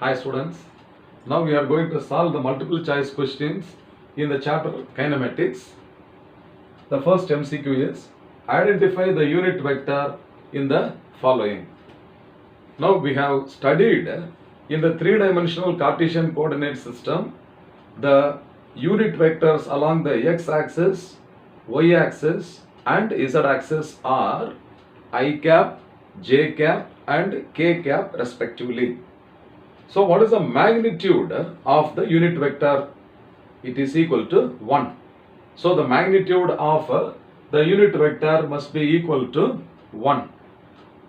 Hi students, now we are going to solve the multiple choice questions in the chapter Kinematics. The first MCQ is identify the unit vector in the following. Now we have studied in the three-dimensional Cartesian coordinate system the unit vectors along the x-axis, y-axis and z-axis are I cap, j cap and k cap respectively. So what is the magnitude of the unit vector? It is equal to 1. So the magnitude of the unit vector must be equal to 1.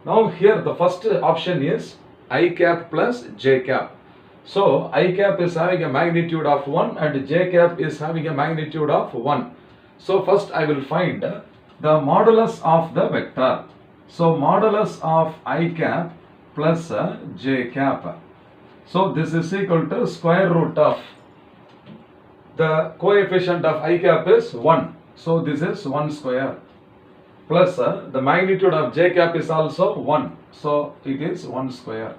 Now here the first option is I cap plus j cap. So I cap is having a magnitude of 1 and j cap is having a magnitude of 1. So first I will find the modulus of the vector. So modulus of I cap plus j cap. So this is equal to square root of the coefficient of I cap is 1. So this is 1 square plus the magnitude of j cap is also 1. So it is 1 square.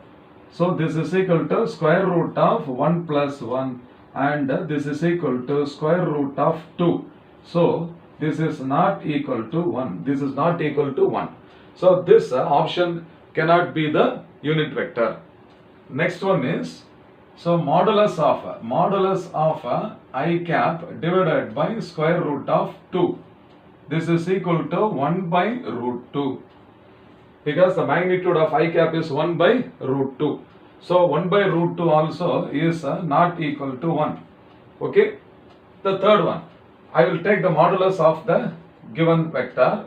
So this is equal to square root of 1 plus 1 and this is equal to square root of 2. So this is not equal to 1. This is not equal to 1. So this option cannot be the unit vector. Next one is, so modulus of I cap divided by square root of 2. This is equal to 1 by root 2. Because the magnitude of I cap is 1 by root 2. So 1 by root 2 also is not equal to 1. Okay. The third one, I will take the modulus of the given vector.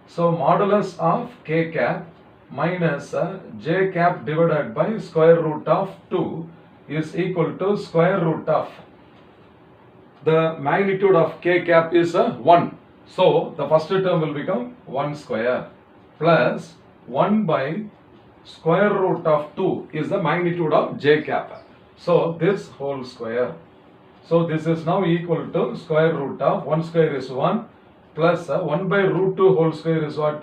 So modulus of k cap minus j cap divided by square root of 2 is equal to square root of the magnitude of k cap is 1. So the first term will become 1 square plus 1 by square root of 2 is the magnitude of j cap. So this whole square. So this is now equal to square root of 1 square is 1 plus 1 by root 2 whole square is what?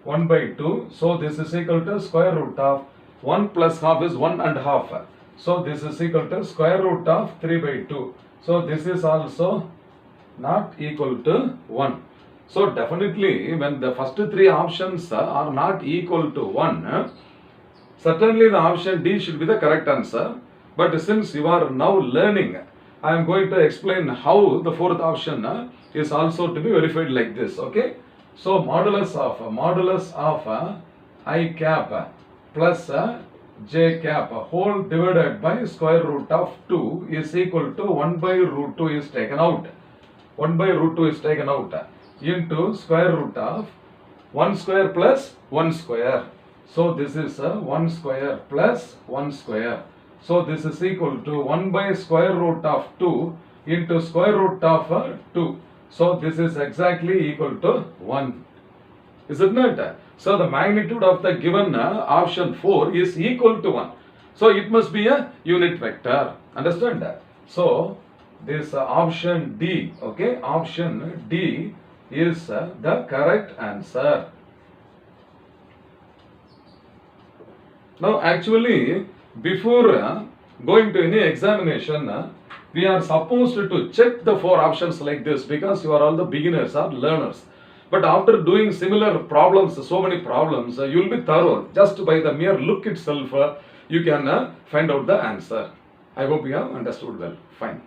1 by 2. So this is equal to square root of 1 plus half is 1 and half. So this is equal to square root of 3 by 2. So this is also not equal to 1. So definitely when the first three options are not equal to 1, certainly the option D should be the correct answer. But since you are now learning, I am going to explain how the fourth option is also to be verified like this. Okay. So modulus of I cap plus j cap whole divided by square root of 2 is equal to 1 by root 2 is taken out. 1 by root 2 is taken out into square root of 1 square plus 1 square. So this is 1 square plus 1 square. So this is equal to 1 by square root of 2 into square root of 2. So this is exactly equal to 1. Is it not? So the magnitude of the given option 4 is equal to 1. So it must be a unit vector. Understand that? So this option D, okay, option D is the correct answer. Now actually before going to any examination, we are supposed to check the four options like this because you are all the beginners or learners. But after doing similar problems, so many problems, you will be thorough. Just by the mere look itself, you can find out the answer. I hope you have understood well. Fine.